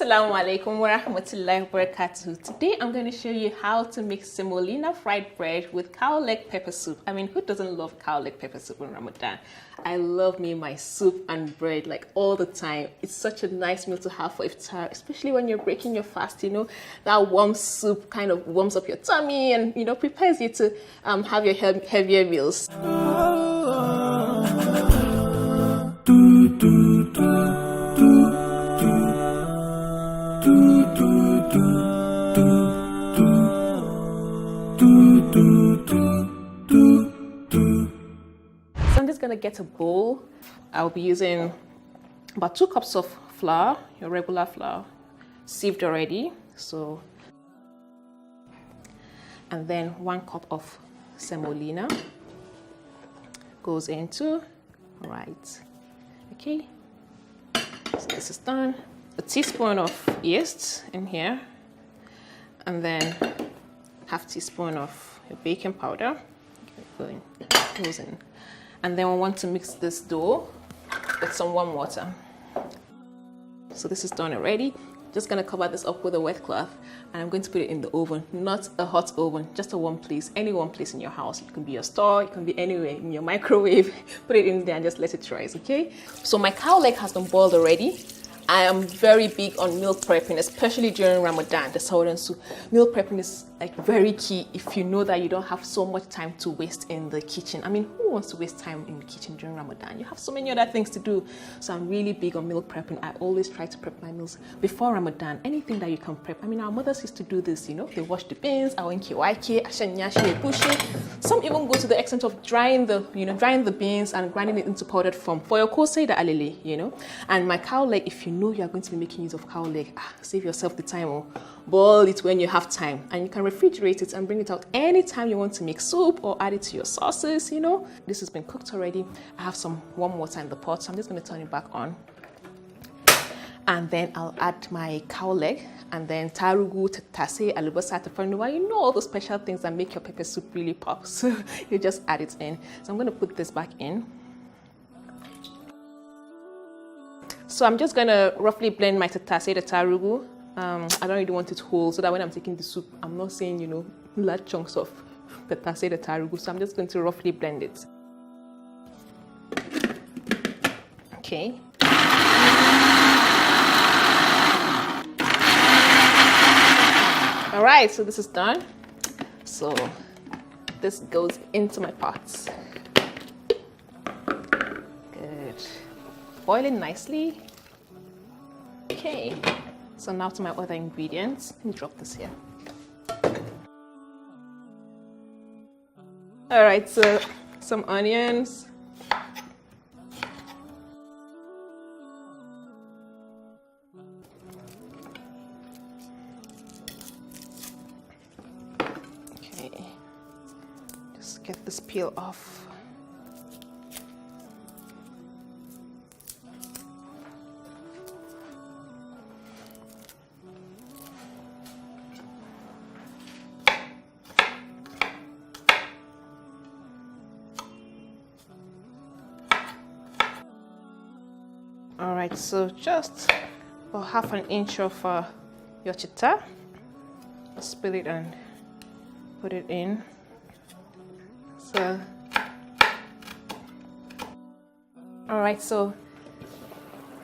Assalamu alaikum wa rahmatullahi wa barakatuh. Today I'm going to show you how to make semolina fried bread with cowleg pepper soup. I mean, who doesn't love cowleg pepper soup in Ramadan? I love me my soup and bread like all the time. It's such a nice meal to have for iftar, especially when you're breaking your fast, you know. That warm soup kind of warms up your tummy and, you know, prepares you to have your heavier meals. So I'm just gonna get a bowl. I'll be using about 2 cups of flour, your regular flour, sieved already. So, and then 1 cup of semolina goes into, right? Okay, so this is done. A teaspoon of yeast in here, and then half teaspoon of baking powder goes in. And then we want to mix this dough with some warm water. So this is done already. Just gonna cover this up with a wet cloth, and I'm going to put it in the oven, not a hot oven, just a warm place, any warm place in your house. It can be your store, it can be anywhere, in your microwave. Put it in there and just let it rise, okay? So my cow leg has been boiled already. I am very big on meal prepping, especially during Ramadan, the Southern soup. Meal prepping is like very key if you know that you don't have so much time to waste in the kitchen. I mean, who wants to waste time in the kitchen during Ramadan? You have so many other things to do. So I'm really big on meal prepping. I always try to prep my meals before Ramadan. Anything that you can prep. I mean, our mothers used to do this, you know, they wash the beans, some even go to the extent of drying the beans and grinding it into powdered form for your kosei da alele, you know. And my cow leg, if you know you are going to be making use of cow leg, save yourself the time, or boil it when you have time, and you can refrigerate it and bring it out anytime you want to make soup or add it to your sauces, you know. This has been cooked already. I have some warm water in the pot, so I'm just going to turn it back on, and then I'll add my cow leg, and then tarugu, tatase, alubasa, tafarnuwa, you know, all those special things that make your pepper soup really pop. So you just add it in. So I'm going to put this back in. So I'm just going to roughly blend my tatase, the tarugu. I don't really want it whole, so that when I'm taking the soup, I'm not saying, you know, large chunks of tatase, the tarugu. So I'm just going to roughly blend it. Okay. All right, so this is done. So this goes into my pots. Good. Boiling nicely. Okay, so now to my other ingredients. Let me drop this here. All right, so some onions. Okay, just get this peel off. All right, so just about 1/2 inch of your chitta. Spill it and put it in. So, all right, so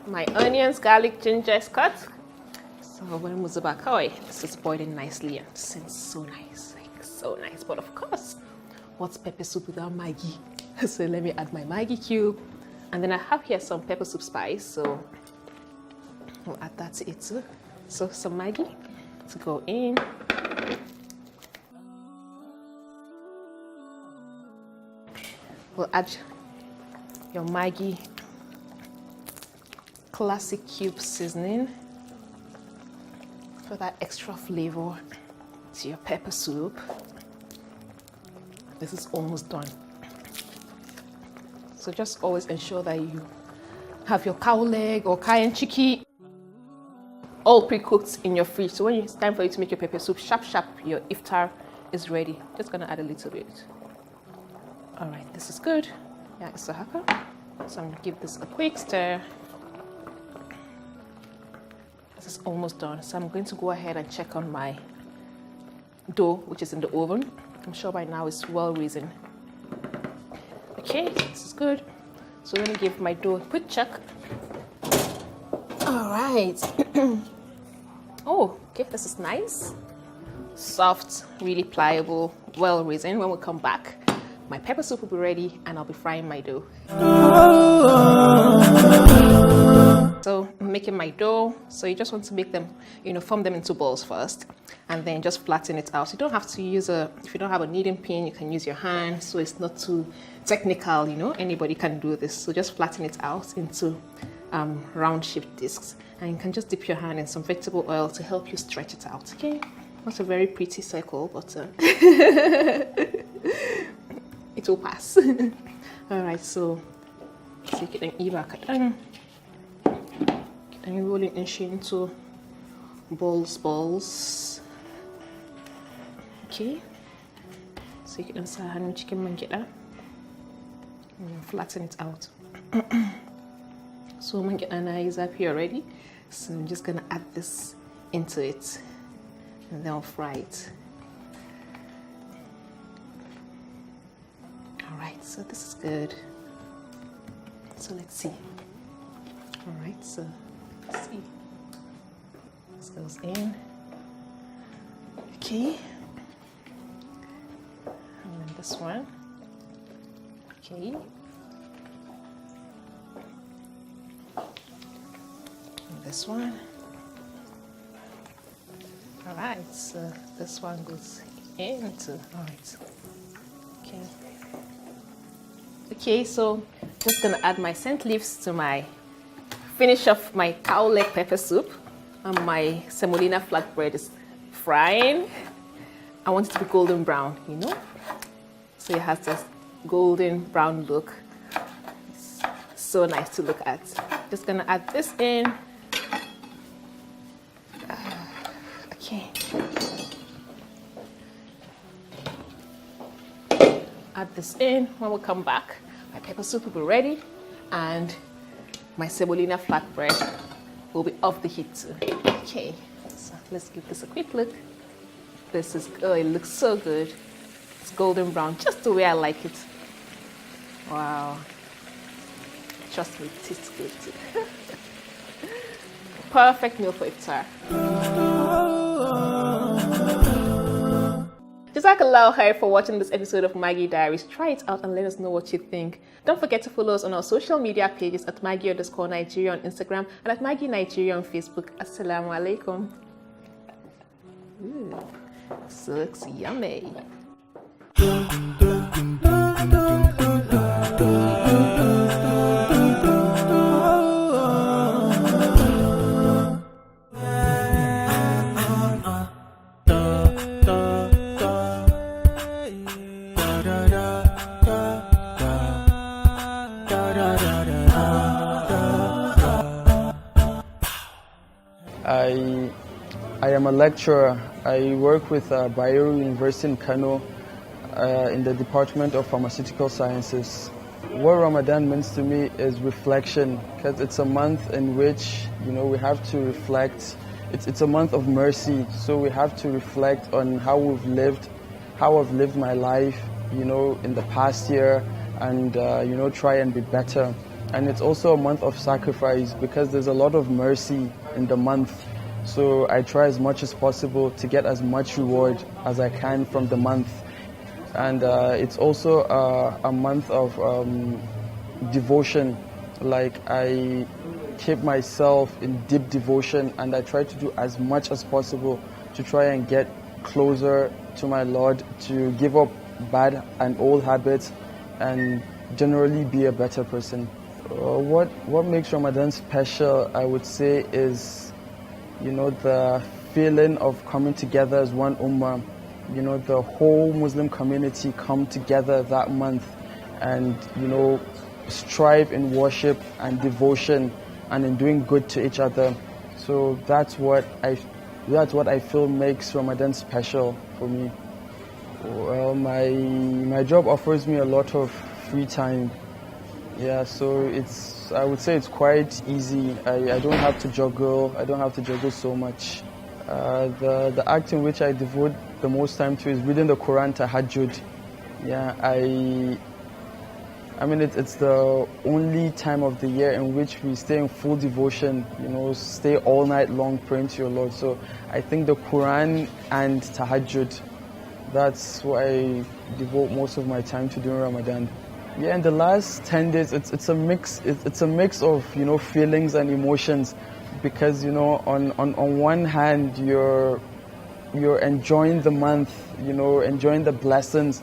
my onions, garlic, ginger is cut. So when Muzabakoi, this is boiling nicely and this is so nice, like so nice. But of course, what's pepper soup without Maggi? So let me add my Maggi cube. And then I have here some pepper soup spice, so we'll add that to it too. So some Maggi to go in. We'll add your Maggi classic cube seasoning for that extra flavor to your pepper soup. This is almost done. So just always ensure that you have your Cowleg or cayenne chicken all pre-cooked in your fridge. So when it's time for you to make your pepper soup, sharp, your iftar is ready. Just gonna add a little bit. All right, this is good. Yeah, it's so happy. So I'm gonna give this a quick stir. This is almost done. So I'm going to go ahead and check on my dough, which is in the oven. I'm sure by now it's well risen. Okay, this is good. So I'm gonna give my dough a quick check. All right. Oh, okay, this is nice. Soft, really pliable, well risen. When we come back, my pepper soup will be ready and I'll be frying my dough. So I'm making my dough. So you just want to make them, form them into balls first and then just flatten it out. You don't have to use if you don't have a kneading pin, you can use your hand. So it's not too technical, anybody can do this. So just flatten it out into round shaped discs. And you can just dip your hand in some vegetable oil to help you stretch it out, okay? Not a very pretty circle, but it will pass. All right, so you can then roll it into balls. Okay. So you can start having chicken mangetta and flatten it out. So mangetta is up here already. So I'm just gonna add this into it and then I'll fry it. All right, so this is good. So let's see. All right, so let's see. This goes in. Okay. And then this one. Okay. And this one. All right, so this one goes into, all right. Okay. Okay, so just gonna add my scent leaves to my finish off my Cowleg pepper soup, and my semolina flatbread is frying. I want it to be golden brown, so it has this golden brown look. It's so nice to look at. Just gonna add this in. Okay. Add this in. When we come back, my pepper soup will be ready and my semolina flatbread will be off the heat too. Okay, so let's give this a quick look. This is, oh, it looks so good. It's golden brown, just the way I like it. Wow. Trust me, it tastes good too. Perfect meal for iftar. Jazakallah khair for watching this episode of Maggi Diaries. Try it out and let us know what you think. Don't forget to follow us on our social media pages at Maggi_Nigeria on Instagram and at Maggi Nigeria on Facebook. Assalamu alaikum. Ooh, so looks yummy. I am a lecturer. I work with Bayero University in Kano in the Department of Pharmaceutical Sciences. What Ramadan means to me is reflection, because it's a month in which we have to reflect. It's a month of mercy, so we have to reflect on how we've lived, how I've lived my life, you know, in the past year, and you know, try and be better. And it's also a month of sacrifice because there's a lot of mercy in the month. So I try as much as possible to get as much reward as I can from the month. And it's also a month of devotion. Like, I keep myself in deep devotion, and I try to do as much as possible to try and get closer to my Lord, to give up bad and old habits, and generally be a better person. What makes Ramadan special, I would say, is, you know, the feeling of coming together as one ummah. You know, the whole Muslim community come together that month and, you know, strive in worship and devotion and in doing good to each other. So that's what I feel makes Ramadan special for me. Well, my job offers me a lot of free time. Yeah, so I would say it's quite easy. I don't have to juggle. I don't have to juggle so much. The act in which I devote the most time to is reading the Quran, tahajjud. Yeah, I mean, it's the only time of the year in which we stay in full devotion, you know, stay all night long praying to your Lord. So I think the Quran and tahajjud, that's what I devote most of my time to during Ramadan. Yeah, in the last 10 days, it's a mix. It's a mix of, you know, feelings and emotions, because, you know, on one hand you're enjoying the month, you know, enjoying the blessings,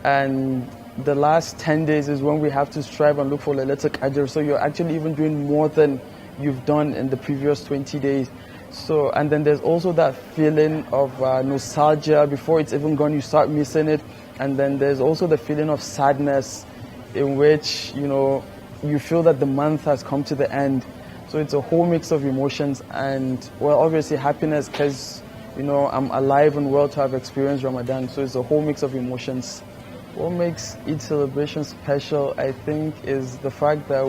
and the last 10 days is when we have to strive and look for Laylatul Qadr. So you're actually even doing more than you've done in the previous 20 days. So, and then there's also that feeling of nostalgia. Before it's even gone, you start missing it. And then there's also the feeling of sadness, in which, you know, you feel that the month has come to the end. So it's a whole mix of emotions, and, well, obviously happiness, because, you know, I'm alive and well to have experienced Ramadan. So it's a whole mix of emotions. What makes Eid celebration special, I think, is the fact that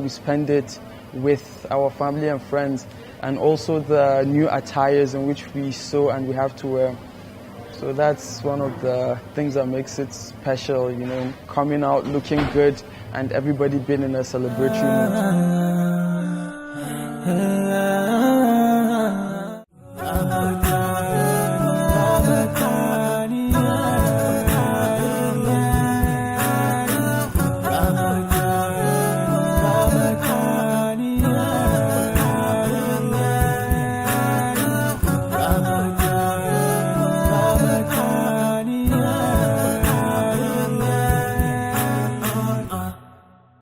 we spend it with our family and friends, and also the new attires in which we sew and we have to wear. So that's one of the things that makes it special, you know, coming out looking good and everybody being in a celebratory mood.